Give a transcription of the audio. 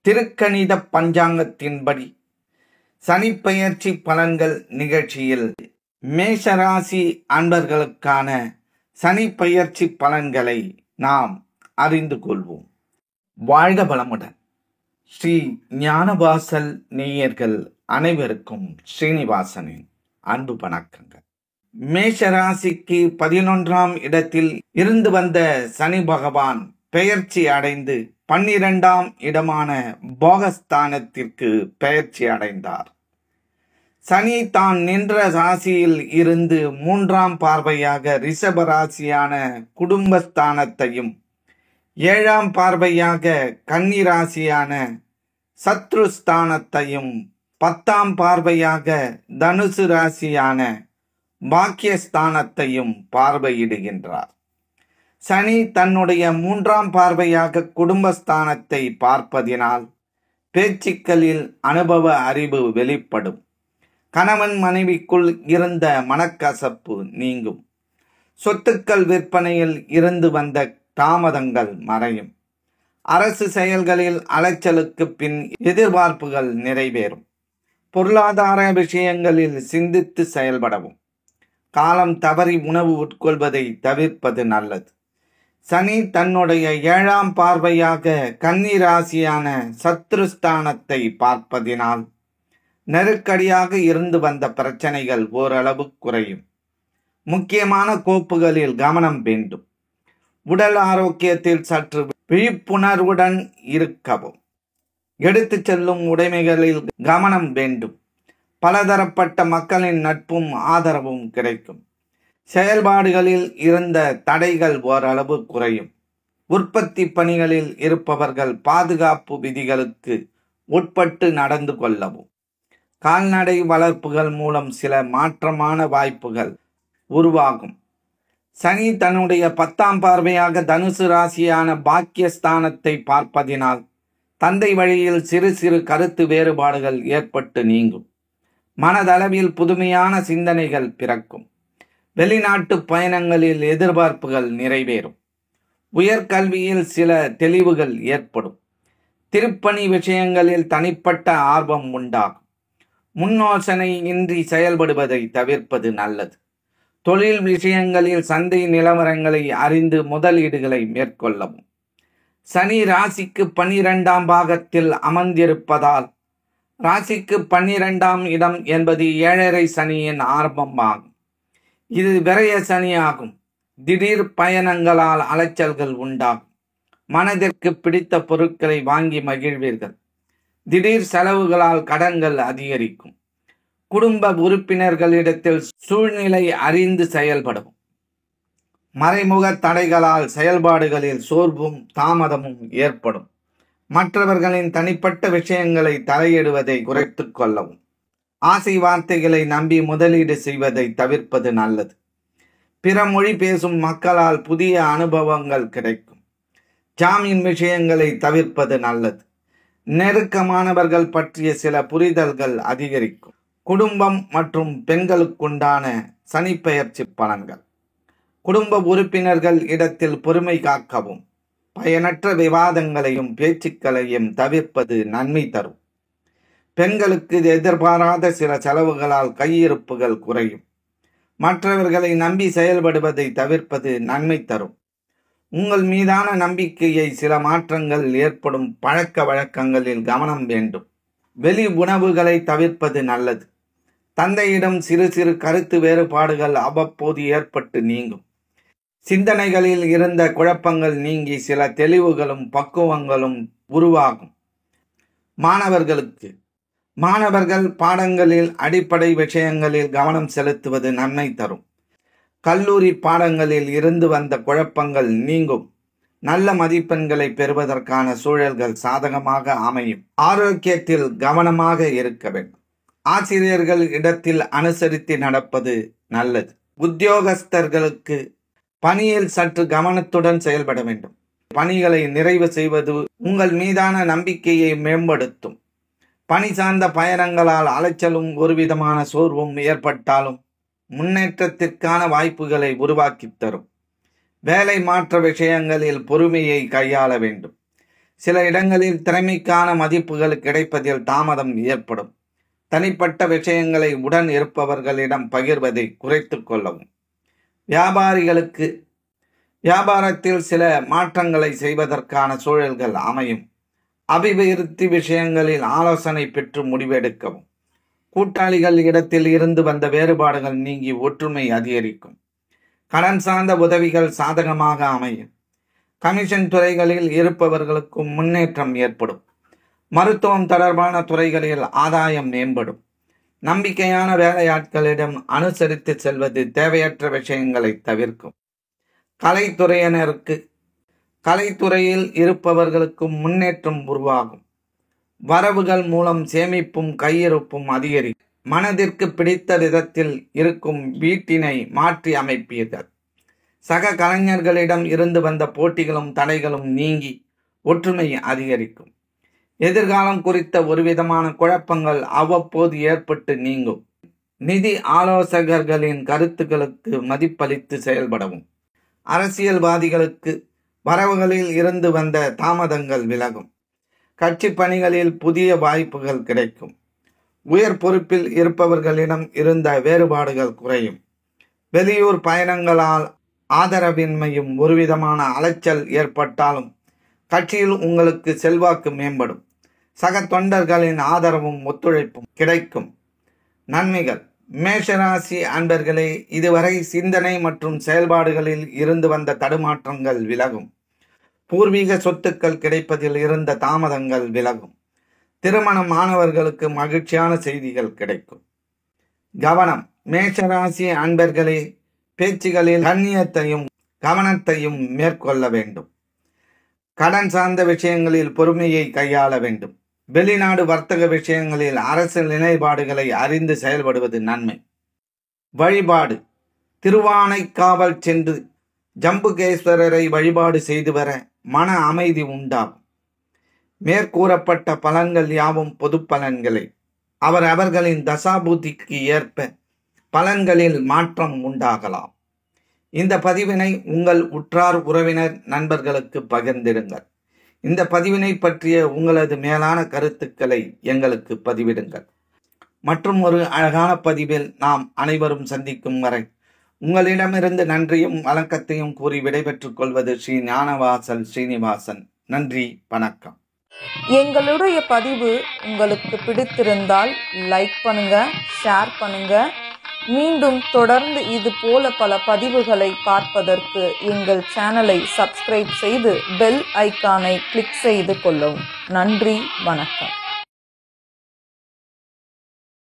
திருக்கணித பஞ்சாங்கத்தின்படி சனிப்பெயர்ச்சி பலன்கள் நிகழ்ச்சியில் மேஷராசி அன்பர்களுக்கான சனிப்பெயர்ச்சி பலன்களை நாம் அறிந்து கொள்வோம். வாழ்க வளமுடன். ஸ்ரீ ஞானவாசல் நேயர்கள் அனைவருக்கும் ஸ்ரீனிவாசனின் அன்பு வணக்கங்கள். மேஷராசிக்கு 11ஆம் இடத்தில் இருந்து வந்த சனி பகவான் பெயர்ச்சி அடைந்து 12ஆம் இடமான போகஸ்தானத்திற்கு பெயர்ச்சி அடைந்தார். சனி தான் நின்ற ராசியில் இருந்து 3ஆம் பார்வையாக ரிஷப ராசியான குடும்பஸ்தானத்தையும் 7ஆம் பார்வையாக கன்னி ராசியான சத்ருஸ்தானத்தையும் 10ஆம் பார்வையாக தனுசு ராசியான பாக்கியஸ்தானத்தையும் பார்வையிடுகின்றார். சனி தன்னுடைய 3ஆம் பார்வையாக குடும்பஸ்தானத்தை பார்ப்பதினால் பேச்சுக்களில் அனுபவ அறிவு வெளிப்படும். கணவன் மனைவிக்குள் இருந்த மனக்கசப்பு நீங்கும். சொத்துக்கள் விற்பனையில் இருந்து வந்த தாமதங்கள் மறையும். அரசு செயல்களில் அலைச்சலுக்கு பின் எதிர்பார்ப்புகள் நிறைவேறும். பொருளாதார விஷயங்களில் சிந்தித்து செயல்படவும். காலம் தவறி உணவு உட்கொள்வதை தவிர்ப்பது நல்லது. சனி தன்னுடைய 7ஆம் பார்வையாக கன்னி ராசியான சத்ருஸ்தானத்தை பார்ப்பதினால் நெருக்கடியாக இருந்து வந்த பிரச்சனைகள் ஓரளவு குறையும். முக்கியமான கோப்புகளில் கவனம் வேண்டும். உடல் ஆரோக்கியத்தில் சற்று விழிப்புணர்வுடன் இருக்கவும். எடுத்து செல்லும் உடைமைகளில் கவனம் வேண்டும். பலதரப்பட்ட மக்களின் நட்பும் ஆதரவும் கிடைக்கும். செயல்பாடுகளில் இருந்த தடைகள் ஓரளவு குறையும். உற்பத்தி பணிகளில் இருப்பவர்கள் பாதுகாப்பு விதிகளுக்கு உட்பட்டு நடந்து கொள்ளவும். கால்நடை வளர்ப்புகள் மூலம் சில மாற்றமான வாய்ப்புகள் உருவாகும். சனி தன்னுடைய 10ஆம் பார்வையாக தனுசு ராசியான பாக்கியஸ்தானத்தை பார்ப்பதினால் தந்தை வழியில் சிறு சிறு கருத்து வேறுபாடுகள் ஏற்பட்டு நீங்கும். மனதளவில் புதுமையான சிந்தனைகள் பிறக்கும். வெளிநாட்டு பயணங்களில் எதிர்பார்ப்புகள் நிறைவேறும். உயர்கல்வியில் சில தெளிவுகள் ஏற்படும். திருப்பணி விஷயங்களில் தனிப்பட்ட ஆர்வம் உண்டாகும். முன்னோசனை இன்றி செயல்படுவதை தவிர்ப்பது நல்லது. தொழில் விஷயங்களில் சந்தை நிலவரங்களை அறிந்து முதலீடுகளை மேற்கொள்ளவும். சனி ராசிக்கு 12ஆம் பாகத்தில் அமர்ந்திருப்பதால் ராசிக்கு 12ஆம் இடம் என்பது 7.5 சனியின் ஆரம்பமாகும். இது விரய சனியாகும். திடீர் பயணங்களால் அலைச்சல்கள் உண்டாகும். மனதிற்கு பிடித்த பொருட்களை வாங்கி மகிழ்வீர்கள். திடீர் செலவுகளால் கடன்கள் அதிகரிக்கும். குடும்ப உறுப்பினர்களிடத்தில் சூழ்நிலை அறிந்து செயல்படவும். மறைமுக தடைகளால் செயல்பாடுகளில் சோர்வும் தாமதமும் ஏற்படும். மற்றவர்களின் தனிப்பட்ட விஷயங்களை தலையிடுவதை குறைத்து கொள்ளவும். ஆசை வார்த்தைகளை நம்பி முதலீடு செய்வதை தவிர்ப்பது நல்லது. பிற மொழி பேசும் மக்களால் புதிய அனுபவங்கள் கிடைக்கும். ஜாமீன் விஷயங்களை தவிர்ப்பது நல்லது. நெருக்கமானவர்கள் பற்றிய சில புரிதல்கள் அதிகரிக்கும். குடும்பம் மற்றும் பெண்களுக்குண்டான சனிப்பெயர்ச்சி பலன்கள். குடும்ப உறுப்பினர்கள் இடத்தில் பொறுமை காக்கவும். பயனற்ற விவாதங்களையும் பேச்சுக்களையும் தவிர்ப்பது நன்மை தரும். பெண்களுக்கு எதிர்பாராத சில செலவுகளால் கையிருப்புகள் குறையும். மற்றவர்களை நம்பி செயல்படுவதை தவிர்ப்பது நன்மை தரும். உங்கள் மீதான நம்பிக்கையை சில மாற்றங்கள் ஏற்படும். பழக்க வழக்கங்களில் கவனம் வேண்டும். வெளி உணவுகளை தவிர்ப்பது நல்லது. தந்தையிடம் சிறு சிறு கருத்து வேறுபாடுகள் அவ்வப்போது ஏற்பட்டு நீங்கும். சிந்தனைகளில் இருந்த குழப்பங்கள் நீங்கி சில தெளிவுகளும் பக்குவங்களும் உருவாகும். மாணவர்கள் பாடங்களில் அடிப்படை விஷயங்களில் கவனம் செலுத்துவது நன்மை தரும். கல்லூரி பாடங்களில் இருந்து வந்த குழப்பங்கள் நீங்கும். நல்ல மதிப்பெண்களை பெறுவதற்கான சூழல்கள் சாதகமாக அமையும். ஆரோக்கியத்தில் கவனமாக இருக்க வேண்டும். ஆசிரியர்கள் இடத்தில் அனுசரித்து நடப்பது நல்லது. உத்தியோகஸ்தர்களுக்கு பணியில் சற்று கவனத்துடன் செயல்பட வேண்டும். பணிகளை நிறைவு செய்வது உங்கள் மீதான நம்பிக்கையை மேம்படுத்தும். பணி சார்ந்த பயணங்களால் அலைச்சலும் ஒருவிதமான சோர்வும் ஏற்பட்டாலும் முன்னேற்றத்திற்கான வாய்ப்புகளை உருவாக்கி தரும். வேலை மாற்ற விஷயங்களில் பொறுமையை கையாள வேண்டும். சில இடங்களில் திறமைக்கான மதிப்புகள் கிடைப்பதில் தாமதம் ஏற்படும். தனிப்பட்ட விஷயங்களை உடன் இருப்பவர்களிடம் பகிர்வதை குறைத்து கொள்ளவும். வியாபாரிகளுக்கு வியாபாரத்தில் சில மாற்றங்களை செய்வதற்கான சூழல்கள் அமையும். அபிவிருத்தி விஷயங்களில் ஆலோசனை பெற்று முடிவெடுக்கவும். கூட்டாளிகள் இடத்தில் இருந்து வந்த வேறுபாடுகள் நீங்கி ஒற்றுமை அதிகரிக்கும். கடன் சார்ந்த உதவிகள் சாதகமாக அமையும். கமிஷன் துறைகளில் இருப்பவர்களுக்கும் முன்னேற்றம் ஏற்படும். மருத்துவம் தொடர்பான துறைகளில் ஆதாயம் மேம்படும். நம்பிக்கையான வேலையாட்களிடம் அனுசரித்து செல்வது தேவையற்ற விஷயங்களை தவிர்க்கும். கலைத்துறையில் இருப்பவர்களுக்கும் முன்னேற்றம் உருவாகும். வரவுகள் மூலம் சேமிப்பும் கையிருப்பும் அதிகரிக்கும். மனதிற்கு பிடித்த விதத்தில் இருக்கும் வீட்டினை மாற்றி அமைப்பீர்கள். சக கலைஞர்களிடம் இருந்து வந்த போட்டிகளும் தடைகளும் நீங்கி ஒற்றுமை அதிகரிக்கும். எதிர்காலம் குறித்த ஒருவிதமான குழப்பங்கள் அவ்வப்போது ஏற்பட்டு நீங்கும். நிதி ஆலோசகர்களின் கருத்துக்களுக்கு மதிப்பளித்து செயல்படவும். அரசியல்வாதிகளுக்கு வரவுகளில் இருந்து வந்த தாமதங்கள் விலகும். கட்சி பணிகளில் புதிய வாய்ப்புகள் கிடைக்கும். உயர் பொறுப்பில் இருப்பவர்களிடம் இருந்த வேறுபாடுகள் குறையும். வெளியூர் பயணங்களால் ஆதரவின்மையும் ஒருவிதமான அலைச்சல் ஏற்பட்டாலும் கட்சியில் உங்களுக்கு செல்வாக்கு மேம்படும். சக தொண்டர்களின் ஆதரவும் ஒத்துழைப்பும் கிடைக்கும். நன்மைகள். மேஷராசி அன்பர்களே, இதுவரை சிந்தனை மற்றும் செயல்பாடுகளில் இருந்து வந்த தடுமாற்றங்கள் விலகும். பூர்வீக சொத்துக்கள் கிடைப்பதில் இருந்த தாமதங்கள் விலகும். திருமணம் மாணவர்களுக்கு மகிழ்ச்சியான செய்திகள் கிடைக்கும். கவனம். மேஷராசி அன்பர்களே, பேச்சுகளில் கண்ணியத்தையும் கவனத்தையும் மேற்கொள்ள வேண்டும். கடன் சார்ந்த விஷயங்களில் பொறுமையை கையாள வேண்டும். வெளிநாடு வர்த்தக விஷயங்களில் அரசு நிலைப்பாடுகளை அறிந்து செயல்படுவது நன்மை. வழிபாடு. திருவானைக்காவல் சென்று ஜம்புகேஸ்வரரை வழிபாடு செய்து வர மன அமைதி உண்டாகும். மேற்கூறப்பட்ட பலன்கள் யாவும் பொது பலன்களே. அவர்களின் தசாபூதிக்கு ஏற்ப பலன்களில் மாற்றம் உண்டாகலாம். இந்த பதிவினை உங்கள் உற்றார் உறவினர் நண்பர்களுக்கு பகிர்ந்திடுங்கள். இந்த பதிவினை பற்றிய உங்களது மேலான கருத்துக்களை எங்களுக்கு பதிவிடுங்கள். மற்றும் ஒரு அழகான பதிவில் நாம் அனைவரும் சந்திக்கும் வரை உங்களிடமிருந்து நன்றியும் வணக்கத்தையும் கூறி விடைபெற்றுக் கொள்வது ஸ்ரீ ஞானவாசல் ஸ்ரீனிவாசன். நன்றி, வணக்கம். எங்களுடைய பதிவு உங்களுக்கு பிடித்திருந்தால் லைக் பண்ணுங்க, ஷேர் பண்ணுங்க. மீண்டும் தொடர்ந்து இது போல பல பதிவுகளை பார்ப்பதற்கு எங்கள் சேனலை சப்ஸ்கிரைப் செய்து பெல் ஐக்கானை கிளிக் செய்து கொள்ளவும். நன்றி, வணக்கம்.